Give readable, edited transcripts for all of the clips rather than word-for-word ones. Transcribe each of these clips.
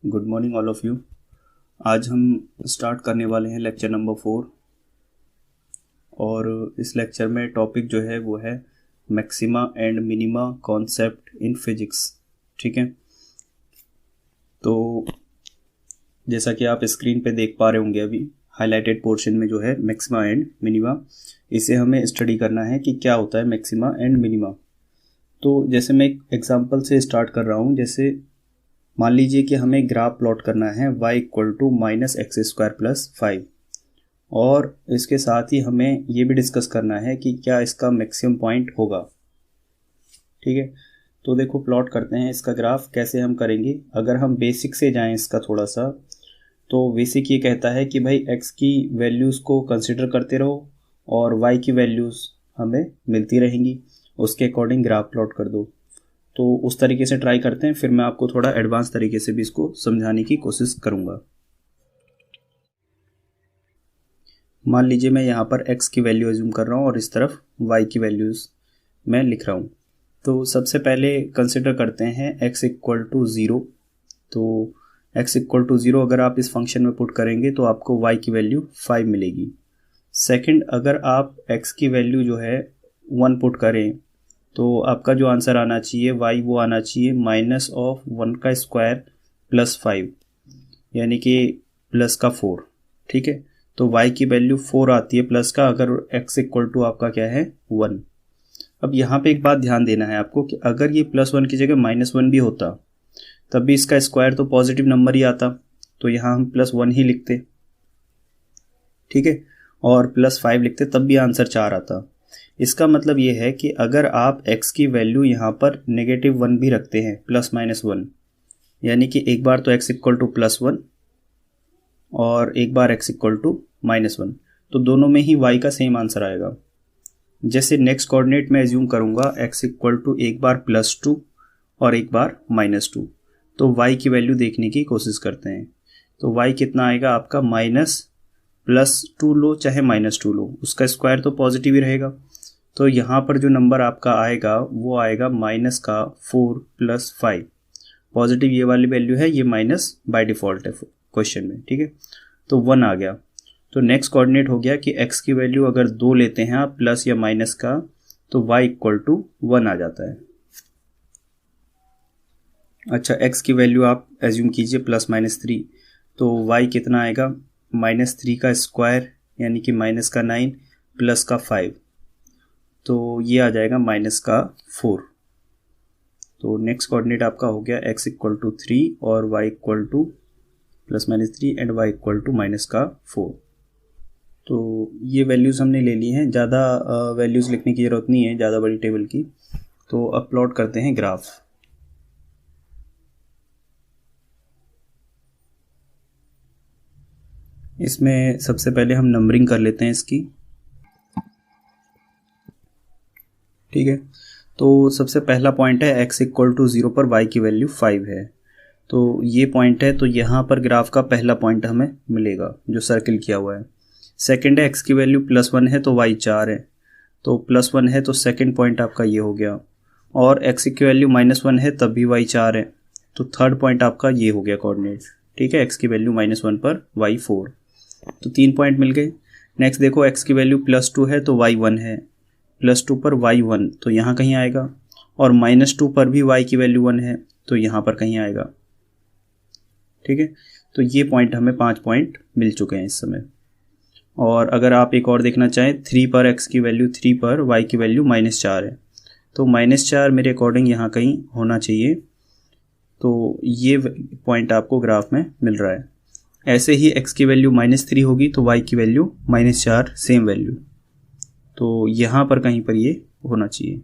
Good morning all of you. आज हम start करने वाले हैं लेक्चर नंबर 4 और इस लेक्चर में टॉपिक जो है वो है maxima and minima concept in physics. ठीक है, तो जैसा कि आप स्क्रीन पे देख पा रहे होंगे अभी हाईलाइटेड पोर्शन में जो है मैक्सिमा एंड मिनिमा, इसे हमें स्टडी करना है कि क्या होता है मैक्सिमा एंड मिनिमा। तो जैसे मैं एक एग्जांपल से स्टार्ट कर रहा हूँ। जैसे मान लीजिए कि हमें ग्राफ प्लॉट करना है y इक्वल टू -x² + 5 और इसके साथ ही हमें ये भी डिस्कस करना है कि क्या इसका मैक्सिमम पॉइंट होगा। ठीक है, तो देखो प्लॉट करते हैं इसका ग्राफ। कैसे हम करेंगे, अगर हम बेसिक से जाएं इसका थोड़ा सा, तो बेसिक ये कहता है कि भाई x की वैल्यूज़ को कंसिडर करते रहो और y की वैल्यूज़ हमें मिलती रहेंगी, उसके अकॉर्डिंग ग्राफ प्लॉट कर दो। तो उस तरीके से ट्राई करते हैं, फिर मैं आपको थोड़ा एडवांस तरीके से भी इसको समझाने की कोशिश करूँगा। मान लीजिए मैं यहाँ पर x की वैल्यू एज्यूम कर रहा हूँ और इस तरफ y की वैल्यूज़ मैं लिख रहा हूँ। तो सबसे पहले कंसिडर करते हैं x इक्वल टू 0। तो x इक्वल टू 0 अगर आप इस फंक्शन में पुट करेंगे तो आपको y की वैल्यू 5 मिलेगी। सेकंड, अगर आप x की वैल्यू जो है 1 पुट करें तो आपका जो आंसर आना चाहिए y वो आना चाहिए -1² + 5, यानी कि प्लस का 4। ठीक है, तो y की वैल्यू 4 आती है प्लस का, अगर x इक्वल टू आपका क्या है 1। अब यहाँ पे एक बात ध्यान देना है आपको कि अगर ये +1 की जगह -1 भी होता तब भी इसका स्क्वायर तो पॉजिटिव नंबर ही आता, तो यहाँ हम +1 ही लिखते। ठीक है, और +5 लिखते तब भी आंसर 4 आता। इसका मतलब ये है कि अगर आप x की वैल्यू यहाँ पर -1 भी रखते हैं ±1, यानी कि एक बार तो x इक्वल टू +1 और एक बार x इक्वल टू -1, तो दोनों में ही y का सेम आंसर आएगा। जैसे नेक्स्ट कोऑर्डिनेट में एज्यूम करूँगा x इक्वल टू एक बार +2 और एक बार -2, तो y की वैल्यू देखने की कोशिश करते हैं। तो y कितना आएगा आपका, +2 लो चाहे -2 लो, उसका स्क्वायर तो पॉजिटिव ही रहेगा। तो यहाँ पर जो नंबर आपका आएगा वो आएगा -4 + 5। पॉजिटिव ये वाली वैल्यू है, ये माइनस बाय डिफ़ॉल्ट है क्वेश्चन में। ठीक है, तो 1 आ गया। तो नेक्स्ट कोऑर्डिनेट हो गया कि x की वैल्यू अगर 2 लेते हैं आप प्लस या माइनस का, तो y इक्वल टू 1 आ जाता है। अच्छा, x की वैल्यू आप एज्यूम कीजिए +-3, तो y कितना आएगा, -3 का स्क्वायर यानी कि -9 प्लस का 5, तो ये आ जाएगा -4। तो नेक्स्ट कोऑर्डिनेट आपका हो गया x इक्वल टू 3 और y equal to +-3 and y equal to -4। तो ये वैल्यूज़ हमने ले ली हैं, ज़्यादा वैल्यूज़ लिखने की ज़रूरत नहीं है ज़्यादा बड़ी टेबल की। तो अब प्लॉट करते हैं ग्राफ। इसमें सबसे पहले हम नंबरिंग कर लेते हैं इसकी। ठीक है, तो सबसे पहला पॉइंट है x इक्वल टू 0 पर y की वैल्यू 5 है, तो ये पॉइंट है। तो यहाँ पर ग्राफ का पहला पॉइंट हमें मिलेगा जो सर्किल किया हुआ है। सेकंड है x की वैल्यू +1 है तो y 4 है, तो +1 है तो सेकंड पॉइंट आपका ये हो गया। और x की वैल्यू -1 है तब भी y 4 है, तो थर्ड पॉइंट आपका ये हो गया कोऑर्डिनेट। ठीक है, x की वैल्यू -1 पर y 4, तो 3 पॉइंट मिल गए। नेक्स्ट देखो x की वैल्यू +2 है तो y 1 है, +2 पर y 1 तो यहाँ कहीं आएगा, और -2 पर भी y की वैल्यू 1 है तो यहाँ पर कहीं आएगा। ठीक है, तो ये पॉइंट हमें 5 पॉइंट मिल चुके हैं इस समय। और अगर आप एक और देखना चाहें, 3 पर x की वैल्यू 3 पर y की वैल्यू -4 है, तो -4 मेरे अकॉर्डिंग यहाँ कहीं होना चाहिए। तो ये पॉइंट आपको ग्राफ में मिल रहा है। ऐसे ही x की वैल्यू -3 होगी तो y की वैल्यू -4 सेम वैल्यू, तो यहाँ पर कहीं पर ये होना चाहिए।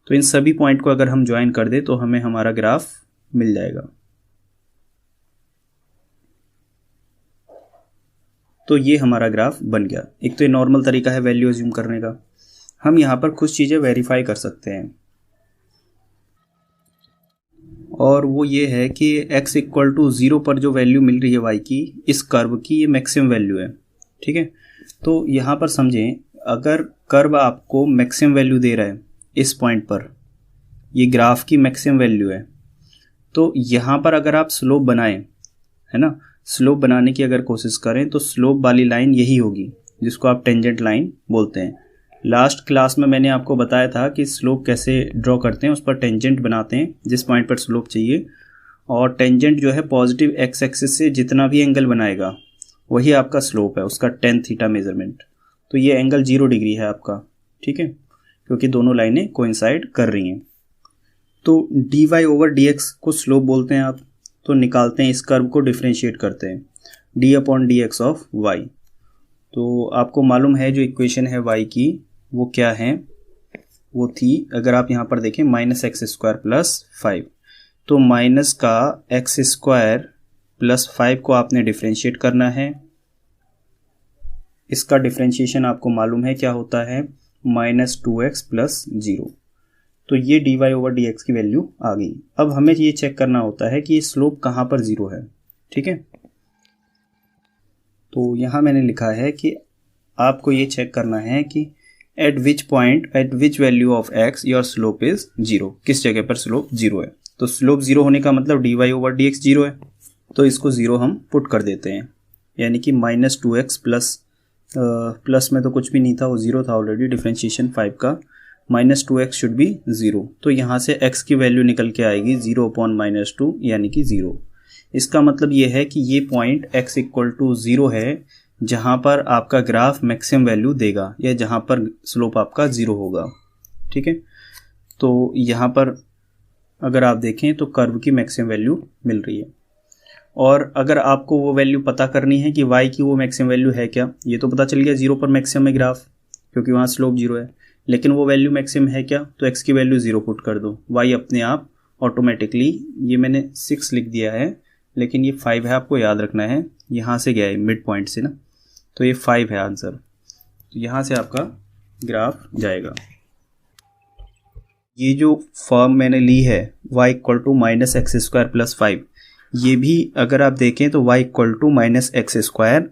तो इन सभी पॉइंट को अगर हम ज्वाइन कर दें तो हमें हमारा ग्राफ मिल जाएगा। तो ये हमारा ग्राफ बन गया। एक तो ये नॉर्मल तरीका है वैल्यू एज्यूम करने का। हम यहाँ पर कुछ चीज़ें वेरीफाई कर सकते हैं, और वो ये है कि x इक्वल टू 0 पर जो वैल्यू मिल रही है y की, इस कर्व की ये मैक्सिमम वैल्यू है। ठीक है, तो यहाँ पर समझें, अगर कर्व आपको मैक्सिमम वैल्यू दे रहा है इस पॉइंट पर, ये ग्राफ की मैक्सिमम वैल्यू है, तो यहाँ पर अगर आप स्लोप बनाएं है ना। स्लोप बनाने की अगर कोशिश करें तो स्लोप वाली लाइन यही होगी जिसको आप टेंजेंट लाइन बोलते हैं। लास्ट क्लास में मैंने आपको बताया था कि स्लोप कैसे ड्रॉ करते हैं, उस पर टेंजेंट बनाते हैं जिस पॉइंट पर स्लोप चाहिए, और टेंजेंट जो है पॉजिटिव एक्स एक्सिस से जितना भी एंगल बनाएगा वही आपका स्लोप है, उसका टेन थीटा मेजरमेंट। तो ये एंगल 0 डिग्री है आपका, ठीक है, क्योंकि दोनों लाइनें कोइंसाइड कर रही हैं। तो D Y over D X को स्लोप बोलते हैं आप। तो निकालते हैं, इस कर्व को डिफ्रेंशिएट करते हैं, D upon D X of Y. तो आपको मालूम है जो इक्वेशन है वाई की वो क्या है, वो थी, अगर आप यहाँ पर देखें, माइनस एक्स स्क्वायर प्लस 5। तो माइनस का एक्स स्क्वायर प्लस 5 को आपने डिफ्रेंशिएट करना है। इसका डिफ्रेंशिएशन आपको मालूम है क्या होता है, माइनस 2x प्लस 0। तो ये D Y over D X की वैल्यू आ गई। अब हमें ये चेक करना होता है कि ये स्लोप कहाँ पर 0 है, ठीक है। तो यहाँ मैंने लिखा है कि आपको ये चेक करना है कि eight which point, eight which value of x your slope is 0, किस जगह पर स्लोप 0 है। तो स्लोप 0 होने का मतलब D Y over D X 0 है, तो इसको 0 हम पुट कर देते हैं, यानी कि माइनस 2x प्लस में तो कुछ भी नहीं था, वो 0 था ऑलरेडी, डिफ्रेंशिएशन 5 का, माइनस 2x शुड बी 0। तो यहाँ से x की वैल्यू निकल के आएगी 0 अपॉन माइनस 2 यानी कि 0। इसका मतलब ये है कि ये पॉइंट x इक्वल टू 0 है जहाँ पर आपका ग्राफ मैक्सिमम वैल्यू देगा, या जहाँ पर स्लोप आपका 0 होगा, ठीक है। तो यहाँ पर अगर आप देखें तो कर्व की मैक्सिमम वैल्यू मिल रही है। और अगर आपको वो वैल्यू पता करनी है कि y की वो मैक्सिमम वैल्यू है क्या, ये तो पता चल गया 0 पर मैक्सिमम है ग्राफ, क्योंकि वहाँ स्लोप 0 है, लेकिन वो वैल्यू मैक्सिमम है क्या, तो x की वैल्यू 0 पुट कर दो, y अपने आप ऑटोमेटिकली, ये मैंने 6 लिख दिया है लेकिन ये 5 है, आपको याद रखना है, यहाँ से गया है मिड पॉइंट से ना, तो ये 5 है आंसर। तो यहाँ से आपका ग्राफ जाएगा। ये जो फॉर्म मैंने ली है y equal to minus X square plus 5, ये भी अगर आप देखें तो y equal to minus X square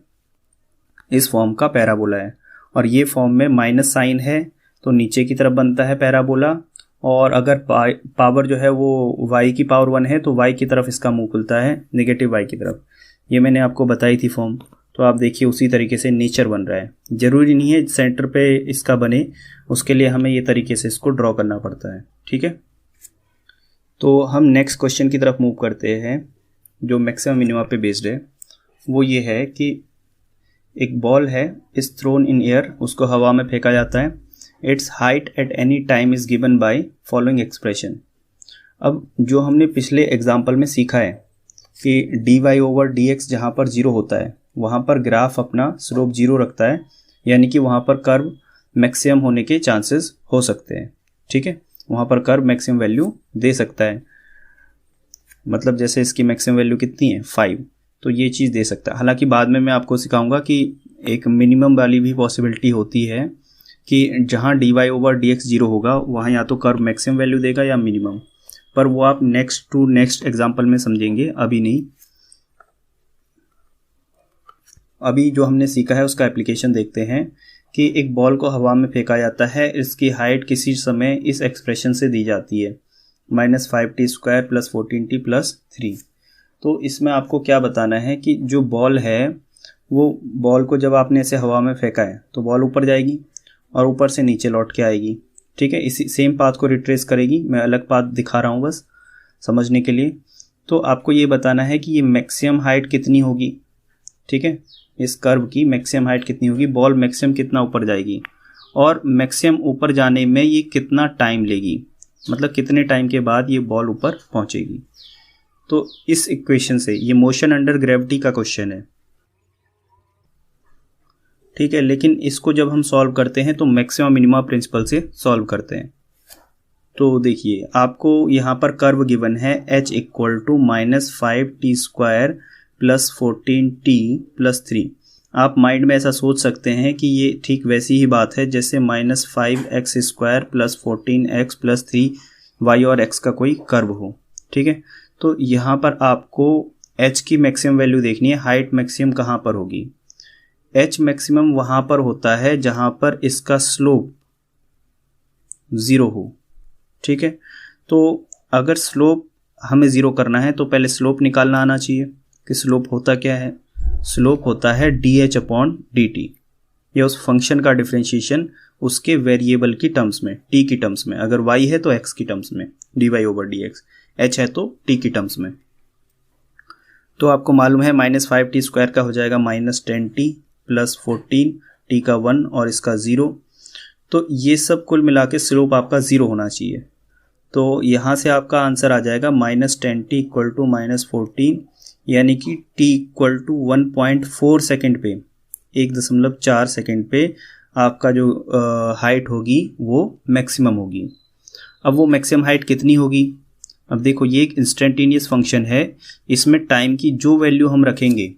इस फॉर्म का पैराबोला है, और ये फॉर्म में माइनस साइन है तो नीचे की तरफ बनता है पैराबोला, और अगर पावर जो है वो y की पावर 1 है तो y की तरफ इसका मुंह खुलता है, नेगेटिव y की तरफ। ये मैंने आपको बताई थी फॉर्म, तो आप देखिए उसी तरीके से नेचर बन रहा है। ज़रूरी नहीं है सेंटर पे इसका बने, उसके लिए हमें ये तरीके से इसको ड्रॉ करना पड़ता है, ठीक है। तो हम नेक्स्ट क्वेश्चन की तरफ मूव करते हैं जो मैक्सिमम मिनिमा पे बेस्ड है। वो ये है कि एक बॉल है, इज थ्रोन इन एयर, उसको हवा में फेंका जाता है, its height at any time is given by following expression. अब जो हमने पिछले एग्जाम्पल में सीखा है कि D Y over D X जहाँ पर 0 होता है वहाँ पर ग्राफ अपना स्लोप 0 रखता है, यानी कि वहाँ पर कर्व मैक्सिमम होने के चांसेस हो सकते हैं, ठीक है। वहाँ पर कर्व मैक्सिमम वैल्यू दे सकता है, मतलब जैसे इसकी मैक्सिमम वैल्यू कितनी है 5, तो ये चीज़ दे सकता है। हालांकि बाद में मैं आपको सिखाऊंगा कि एक मिनिमम वाली भी पॉसिबिलिटी होती है कि जहाँ D Y over D X 0 होगा वहाँ या तो कर्व मैक्सिमम वैल्यू देगा या मिनिमम, पर वो आप नेक्स्ट एग्जाम्पल में समझेंगे, अभी नहीं। अभी जो हमने सीखा है उसका एप्लीकेशन देखते हैं कि एक बॉल को हवा में फेंका जाता है, इसकी हाइट किसी समय इस एक्सप्रेशन से दी जाती है, -5t² प्लस 14t प्लस 3। तो इसमें आपको क्या बताना है कि जो बॉल है वो बॉल को जब आपने ऐसे हवा में फेंका है तो बॉल ऊपर जाएगी और ऊपर से नीचे लौट के आएगी, ठीक है। इसी सेम पाथ को रिट्रेस करेगी, मैं अलग पाथ दिखा रहा हूँ बस समझने के लिए। तो आपको ये बताना है कि ये मैक्सिमम हाइट कितनी होगी, ठीक है, इस कर्व की मैक्सिमम हाइट कितनी होगी, बॉल मैक्सिमम कितना ऊपर जाएगी, और मैक्सिमम ऊपर जाने में ये कितना टाइम लेगी, मतलब कितने टाइम के बाद ये बॉल ऊपर पहुंचेगी। तो इस इक्वेशन से, ये मोशन अंडर ग्रेविटी का क्वेश्चन है, ठीक है, लेकिन इसको जब हम सॉल्व करते हैं तो मैक्सिमम मिनिमा प्रिंसिपल से सॉल्व करते हैं। तो देखिए आपको यहाँ पर कर्व गिवन है h equal to -5t² plus 14t plus 3। आप माइंड में ऐसा सोच सकते हैं कि ये ठीक वैसी ही बात है जैसे -5x² plus 14x plus 3 y और x का कोई कर्व हो, ठीक है। तो यहाँ पर आपको h की मैक्सिमम वैल्यू देखनी है, हाइट मैक्सिमम कहाँ पर होगी, h मैक्सिमम वहाँ पर होता है जहाँ पर इसका स्लोप 0 हो, ठीक है। तो अगर स्लोप हमें 0 करना है तो पहले स्लोप निकालना आना चाहिए, कि स्लोप होता क्या है, स्लोप होता है dh/dt। ये उस फंक्शन का डिफरेंशिएशन उसके वेरिएबल की टर्म्स में, t की टर्म्स में, अगर y है तो x की टर्म्स में dy/dx, h है तो t की टर्म्स में। तो आपको मालूम है -5t² का हो जाएगा -10t + 14, t का 1 और इसका 0। तो ये सब कुल मिला के स्लोप आपका 0 होना चाहिए। तो यहाँ से आपका आंसर आ जाएगा -10t = -14, यानी कि t = 1.4 सेकेंड पे, 1.4 सेकेंड पे आपका जो हाइट होगी वो मैक्सिमम होगी। अब वो मैक्सिमम हाइट कितनी होगी? अब देखो, ये एक इंस्टेंटेनियस फंक्शन है, इसमें टाइम की जो वैल्यू हम रखेंगे,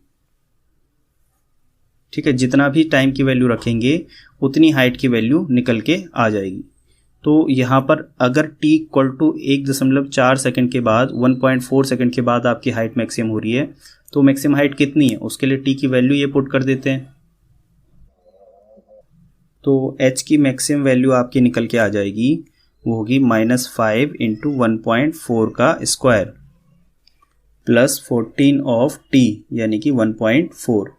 ठीक है, जितना भी टाइम की वैल्यू रखेंगे उतनी हाइट की वैल्यू निकल के आ जाएगी। तो यहाँ पर अगर t = 1.4 सेकेंड के बाद, 1.4 सेकेंड के बाद आपकी हाइट मैक्सिमम हो रही है, तो मैक्सिमम हाइट कितनी है उसके लिए t की वैल्यू ये पुट कर देते हैं। तो h की मैक्सिमम वैल्यू आपकी निकल के आ जाएगी, वो होगी -5 × 1.4 का स्क्वायर + 14 ऑफ t, यानी कि 1.4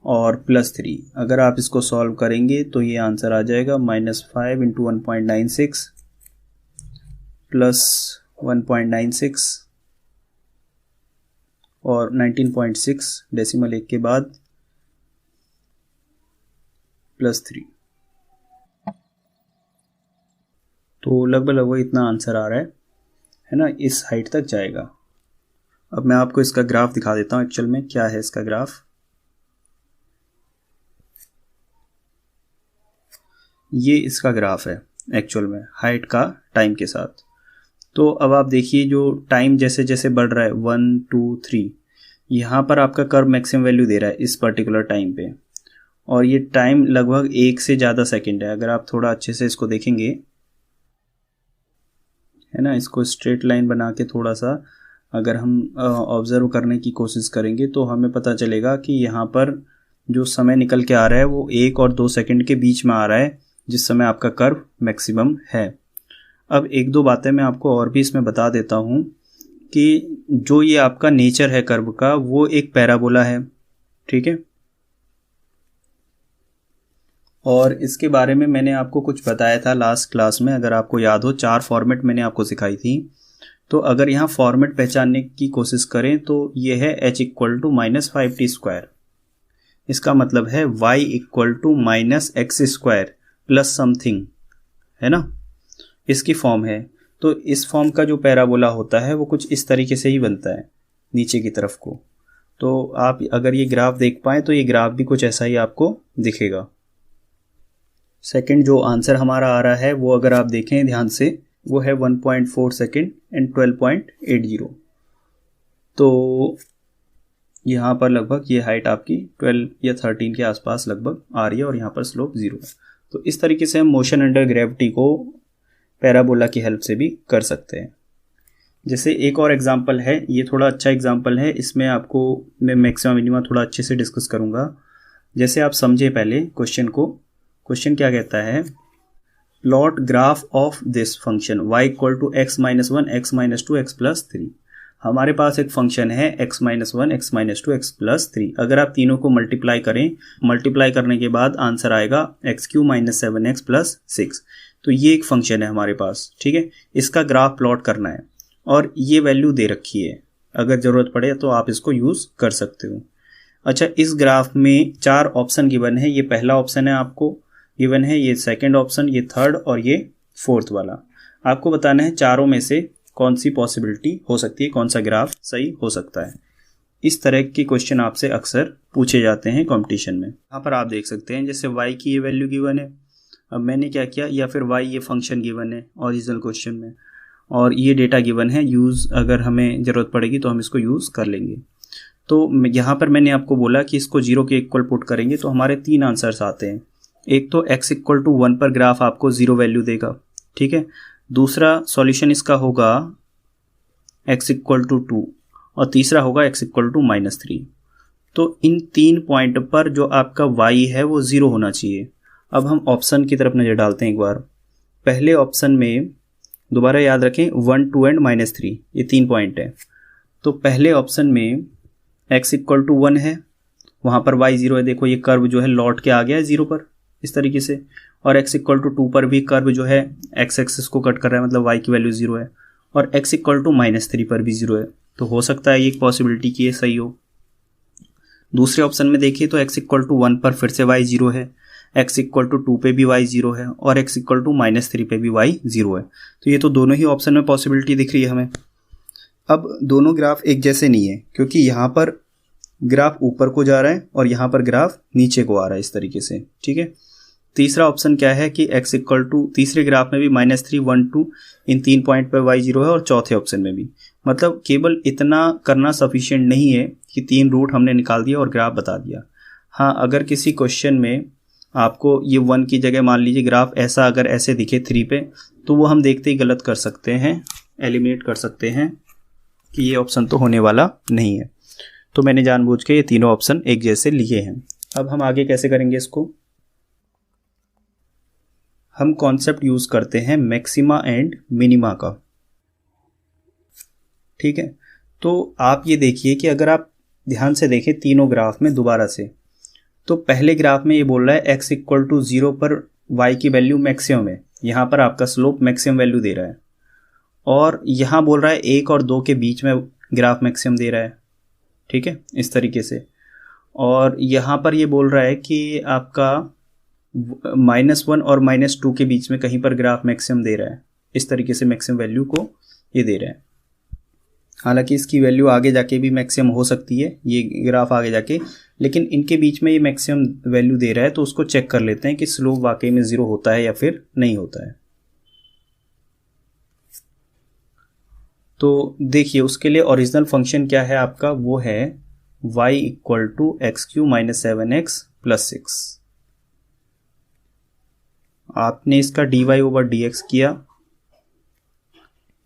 और +3। अगर आप इसको सॉल्व करेंगे तो ये आंसर आ जाएगा -5 × 1.96 + 1.96 और 19.6 डेसिमल 1 के बाद +3। तो लगभग इतना आंसर आ रहा है ना, इस हाइट तक जाएगा। अब मैं आपको इसका ग्राफ दिखा देता हूँ, एक्चुअल में क्या है इसका ग्राफ। ये इसका ग्राफ है एक्चुअल में हाइट का टाइम के साथ। तो अब आप देखिए, जो टाइम जैसे जैसे बढ़ रहा है 1 2 3, यहाँ पर आपका कर्व मैक्सिमम वैल्यू दे रहा है इस पर्टिकुलर टाइम पे, और ये टाइम लगभग 1 से ज़्यादा सेकंड है। अगर आप थोड़ा अच्छे से इसको देखेंगे, है ना, इसको स्ट्रेट लाइन बना के थोड़ा सा अगर हम ऑब्जर्व करने की कोशिश करेंगे तो हमें पता चलेगा कि यहाँ पर जो समय निकल के आ रहा है वो 1 और 2 सेकंड के बीच में आ रहा है, जिस समय आपका कर्व मैक्सिमम है। अब 1-2 बातें मैं आपको और भी इसमें बता देता हूँ कि जो ये आपका नेचर है कर्व का, वो एक पैराबोला है, ठीक है। और इसके बारे में मैंने आपको कुछ बताया था लास्ट क्लास में, अगर आपको याद हो, 4 फॉर्मेट मैंने आपको सिखाई थी। तो अगर यहाँ फॉर्मेट पहचानने की कोशिश करें तो ये है h = -5t²। इसका मतलब है y = -x² + समथिंग, है ना, इसकी फॉर्म है। तो इस फॉर्म का जो पैराबोला होता है वो कुछ इस तरीके से ही बनता है नीचे की तरफ को। तो आप अगर ये ग्राफ देख पाएँ तो ये ग्राफ भी कुछ ऐसा ही आपको दिखेगा। सेकंड जो आंसर हमारा आ रहा है वो अगर आप देखें ध्यान से, वो है 1.4 सेकेंड एंड 12.80। तो यहाँ पर लगभग ये हाइट आपकी 12 या 13 के आसपास लगभग आ रही है, और यहाँ पर स्लोप 0 है। तो इस तरीके से हम मोशन अंडर ग्रेविटी को पैराबोला की हेल्प से भी कर सकते हैं। जैसे एक और एग्जांपल है, ये थोड़ा अच्छा एग्जांपल है, इसमें आपको मैं मैक्सिमम मिनिमा थोड़ा अच्छे से डिस्कस करूँगा। जैसे आप समझे पहले क्वेश्चन को। क्वेश्चन क्या कहता है, plot graph of this function y = x - 1 x - 2 x + 3। हमारे पास एक फंक्शन है x - 1 x - 2 x + 3। अगर आप तीनों को मल्टीप्लाई करें, मल्टीप्लाई करने के बाद आंसर आएगा x³ - 7x + 6। तो ये एक फंक्शन है हमारे पास, ठीक है। इसका ग्राफ प्लॉट करना है और ये वैल्यू दे रखी है, अगर ज़रूरत पड़े तो आप इसको यूज़ कर सकते हो। अच्छा, इस ग्राफ में 4 ऑप्शन गिवन है। ये पहला ऑप्शन है आपको गिवन है, ये सेकंड ऑप्शन, ये थर्ड और ये फोर्थ वाला। आपको बताना है चारों में से कौन सी पॉसिबिलिटी हो सकती है, कौन सा ग्राफ सही हो सकता है। इस तरह के क्वेश्चन आपसे अक्सर पूछे जाते हैं कंपटीशन में। यहाँ पर आप देख सकते हैं, जैसे y की ये वैल्यू गिवन है, अब मैंने क्या किया, या फिर y ये फंक्शन गिवन है ओरिजिनल क्वेश्चन में, और ये डेटा गिवन है, यूज़ अगर हमें ज़रूरत पड़ेगी तो हम इसको यूज़ कर लेंगे। तो यहाँ पर मैंने आपको बोला कि इसको 0 के इक्वल पुट करेंगे तो हमारे 3 आंसर्स आते हैं। एक तो x = 1 पर ग्राफ आपको 0 वैल्यू देगा, ठीक है। दूसरा सॉल्यूशन इसका होगा x = 2, और तीसरा होगा x = -3। तो इन 3 पॉइंट पर जो आपका y है वो 0 होना चाहिए। अब हम ऑप्शन की तरफ नज़र डालते हैं एक बार। पहले ऑप्शन में दोबारा याद रखें 1 2 एंड -3, ये 3 पॉइंट है। तो पहले ऑप्शन में x इक्वल टू 1 है, वहाँ पर y 0 है। देखो ये कर्व जो है लौट के आ गया है 0 पर इस तरीके से, और x इक्वल टू 2 पर भी कर्व जो है x एक्सिस को कट कर रहा है, मतलब y की वैल्यू 0 है, और x इक्वल टू -3 पर भी 0 है। तो हो सकता है ये एक पॉसिबिलिटी कि ये सही हो। दूसरे ऑप्शन में देखिए तो x इक्वल टू 1 पर फिर से y 0 है, x इक्वल टू 2 पे भी y 0 है, और x इक्वल टू -3 पे भी y 0 है। तो ये तो दोनों ही ऑप्शन में पॉसिबिलिटी दिख रही है हमें। अब दोनों ग्राफ एक जैसे नहीं है, क्योंकि यहाँ पर ग्राफ ऊपर को जा रहा है और यहाँ पर ग्राफ नीचे को आ रहा है इस तरीके से, ठीक है। तीसरा ऑप्शन क्या है कि x इक्वल टू, तीसरे ग्राफ में भी -3, 1, 2 इन 3 पॉइंट पर y 0 है, और चौथे ऑप्शन में भी। मतलब केवल इतना करना सफिशिएंट नहीं है कि 3 रूट हमने निकाल दिया और ग्राफ बता दिया। हाँ, अगर किसी क्वेश्चन में आपको ये 1 की जगह मान लीजिए ग्राफ ऐसा अगर ऐसे दिखे 3 पे, तो वो हम देखते ही गलत कर सकते हैं, एलिमिनेट कर सकते हैं कि ये ऑप्शन तो होने वाला नहीं है। तो मैंने जानबूझ के ये तीनों ऑप्शन एक जैसे लिए हैं। अब हम आगे कैसे करेंगे इसको, हम कॉन्सेप्ट यूज करते हैं मैक्सिमा एंड मिनिमा का, ठीक है। तो आप ये देखिए कि अगर आप ध्यान से देखें तीनों ग्राफ में दोबारा से, तो पहले ग्राफ में ये बोल रहा है x इक्वल टू 0 पर y की वैल्यू मैक्सिमम है, यहाँ पर आपका स्लोप मैक्सिमम वैल्यू दे रहा है, और यहाँ बोल रहा है 1 और 2 के बीच में ग्राफ मैक्सिमम दे रहा है, ठीक है, इस तरीके से। और यहाँ पर ये बोल रहा है कि आपका -1 और -2 के बीच में कहीं पर ग्राफ मैक्सिमम दे रहा है, इस तरीके से मैक्सिमम वैल्यू को ये दे रहा है। हालांकि इसकी वैल्यू आगे जाके भी मैक्सिमम हो सकती है, ये ग्राफ आगे जाके, लेकिन इनके बीच में ये मैक्सिमम वैल्यू दे रहा है, तो उसको चेक कर लेते हैं कि स्लोप वाकई में 0 होता है या फिर नहीं होता है। तो देखिए उसके लिए ओरिजिनल फंक्शन क्या है आपका, वो है y equal to x³ - 7x + 6। आपने इसका dy/dx किया,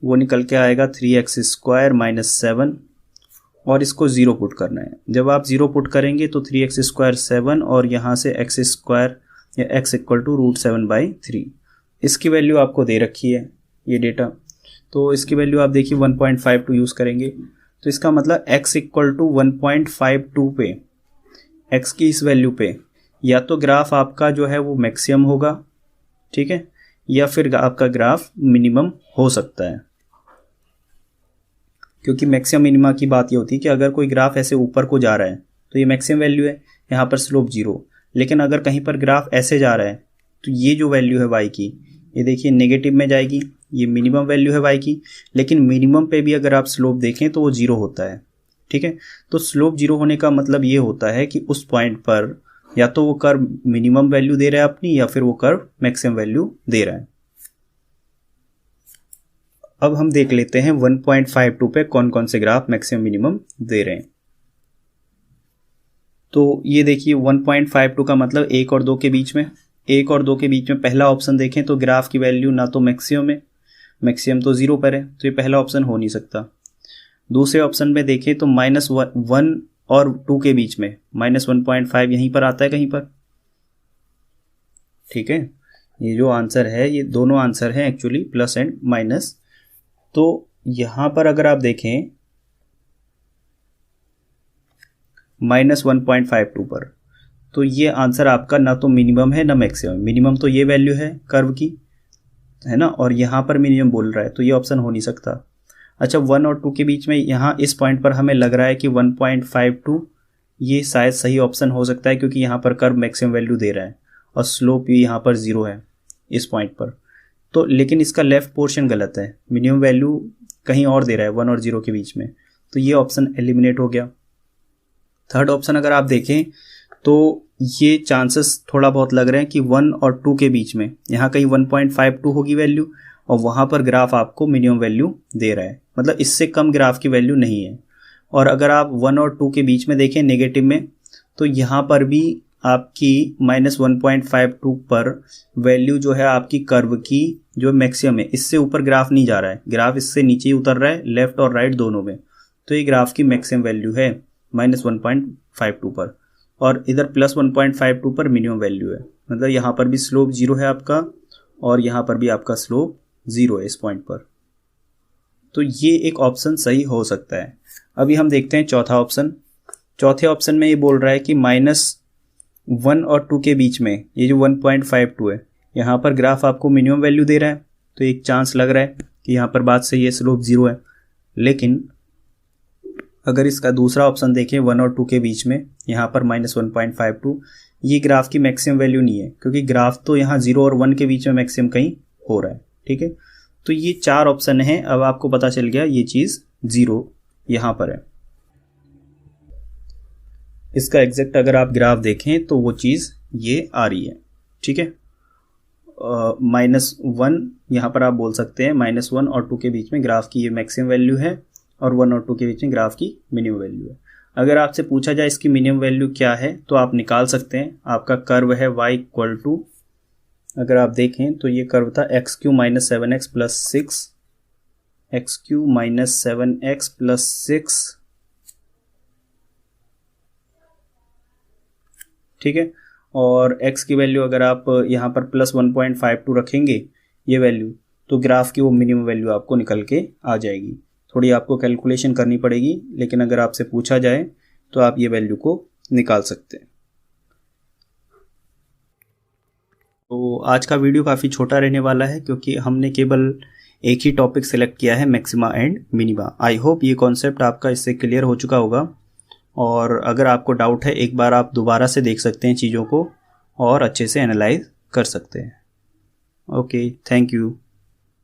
वो निकल के आएगा 3x² - 7, और इसको 0 पुट करना है। जब आप 0 पुट करेंगे तो 3x² 7, और यहाँ से x² या x इक्वल टू √7/3, इसकी वैल्यू आपको दे रखी है ये डेटा। तो इसकी वैल्यू आप देखिए 1.52 यूज़ करेंगे, तो इसका मतलब x इक्वल टू 1.52 पे, x की इस वैल्यू पे या तो ग्राफ आपका जो है वो मैक्सिमम होगा, ठीक है, या फिर आपका ग्राफ मिनिमम हो सकता है। क्योंकि मैक्सिमम मिनिमा की बात ये होती है कि अगर कोई ग्राफ ऐसे ऊपर को जा रहा है तो ये मैक्सिमम वैल्यू है, यहाँ पर स्लोप 0, लेकिन अगर कहीं पर ग्राफ ऐसे जा रहा है तो ये जो वैल्यू है y की, ये देखिए नेगेटिव में जाएगी, ये मिनिमम वैल्यू है y की, लेकिन मिनिमम पे भी अगर आप स्लोप देखें तो वो 0 होता है, ठीक है। तो स्लोप 0 होने का मतलब ये होता है कि उस पॉइंट पर या तो वो कर्व मिनिमम वैल्यू दे रहा है अपनी, या फिर वो कर्व मैक्सिमम वैल्यू दे रहा है। अब हम देख लेते हैं 1.52 पे कौन कौन से ग्राफ मैक्सिमम मिनिमम दे रहे हैं। तो ये देखिए 1.52 का मतलब 1 और 2 के बीच में, 1 और 2 के बीच में पहला ऑप्शन देखें तो ग्राफ की वैल्यू ना तो मैक्सिमम है, मैक्सिमम तो 0 पर है, तो ये पहला ऑप्शन हो नहीं सकता। दूसरे ऑप्शन में देखें तो -1 और 2 के बीच में -1.5 यहीं पर आता है कहीं पर, ठीक है। ये जो आंसर है, ये दोनों आंसर हैं एक्चुअली, प्लस एंड माइनस। तो यहां पर अगर आप देखें -1.52 पर, तो ये आंसर आपका ना तो मिनिमम है ना मैक्सिमम। मिनिमम तो ये वैल्यू है कर्व की, है ना, और यहाँ पर मिनिमम बोल रहा है, तो ये ऑप्शन हो नहीं सकता। अच्छा, 1 और 2 के बीच में यहाँ इस पॉइंट पर हमें लग रहा है कि 1.52 ये शायद सही ऑप्शन हो सकता है, क्योंकि यहाँ पर कर्व मैक्सिमम वैल्यू दे रहा है और स्लोप भी यहाँ पर 0 है इस पॉइंट पर। तो लेकिन इसका लेफ्ट पोर्शन गलत है, मिनिमम वैल्यू कहीं और दे रहा है 1 और 0 के बीच में, तो ये ऑप्शन एलिमिनेट हो गया। थर्ड ऑप्शन अगर आप देखें तो ये चांसेस थोड़ा बहुत लग रहे हैं कि 1 और 2 के बीच में यहाँ कहीं 1.52 होगी वैल्यू, और वहाँ पर ग्राफ आपको मिनिमम वैल्यू दे रहा है, मतलब इससे कम ग्राफ की वैल्यू नहीं है। और अगर आप 1 और 2 के बीच में देखें नेगेटिव में, तो यहाँ पर भी आपकी -1.52 पर वैल्यू जो है आपकी कर्व की जो मैक्सिमम है, इससे ऊपर ग्राफ नहीं जा रहा है, ग्राफ इससे नीचे ही उतर रहा है, लेफ्ट और राइट दोनों में। तो ये ग्राफ की मैक्सिमम वैल्यू है -1.52 पर, और इधर +1.52 पर मिनिमम वैल्यू है, मतलब यहाँ पर भी स्लोप 0 है आपका, और यहाँ पर भी आपका स्लोप 0 है इस पॉइंट पर। तो ये एक ऑप्शन सही हो सकता है। अभी हम देखते हैं चौथा ऑप्शन। चौथे ऑप्शन में ये बोल रहा है कि -1 और 2 के बीच में ये जो 1.52 है, यहाँ पर ग्राफ आपको मिनिमम वैल्यू दे रहा है, तो एक चांस लग रहा है कि यहाँ पर बात सही है, स्लोप 0 है। लेकिन अगर इसका दूसरा ऑप्शन देखें 1 और 2 के बीच में, यहाँ पर -1.52, ये ग्राफ की मैक्सिमम वैल्यू नहीं है, क्योंकि ग्राफ तो यहाँ 0 और 1 के बीच में मैक्सिमम कहीं हो रहा है। ठीक है, तो ये 4 ऑप्शन है। अब आपको पता चल गया ये चीज़ 0 यहाँ पर है। इसका एग्जैक्ट अगर आप ग्राफ देखें तो वो चीज़ ये आ रही है। ठीक है, -1 यहाँ पर आप बोल सकते हैं, -1 और 2 के बीच में ग्राफ की ये मैक्सिमम वैल्यू है और 1 और 2 के बीच में ग्राफ की मिनिमम वैल्यू है। अगर आपसे पूछा जाए इसकी मिनिमम वैल्यू क्या है तो आप निकाल सकते हैं। आपका कर्व है y, अगर आप देखें तो ये कर्व था x³ - 7x + 6, x³ - 7x + 6। ठीक है, और x की वैल्यू अगर आप यहाँ पर +1.52 रखेंगे ये वैल्यू, तो ग्राफ की वो मिनिमम वैल्यू आपको निकल के आ जाएगी। थोड़ी आपको कैलकुलेशन करनी पड़ेगी, लेकिन अगर आपसे पूछा जाए तो आप ये वैल्यू को निकाल सकते हैं। तो आज का वीडियो काफ़ी छोटा रहने वाला है, क्योंकि हमने केवल एक ही टॉपिक सेलेक्ट किया है, maxima and minima. I hope ये कॉन्सेप्ट आपका इससे क्लियर हो चुका होगा, और अगर आपको डाउट है एक बार आप दोबारा से देख सकते हैं चीज़ों को और अच्छे से एनालाइज कर सकते हैं। Okay, thank you.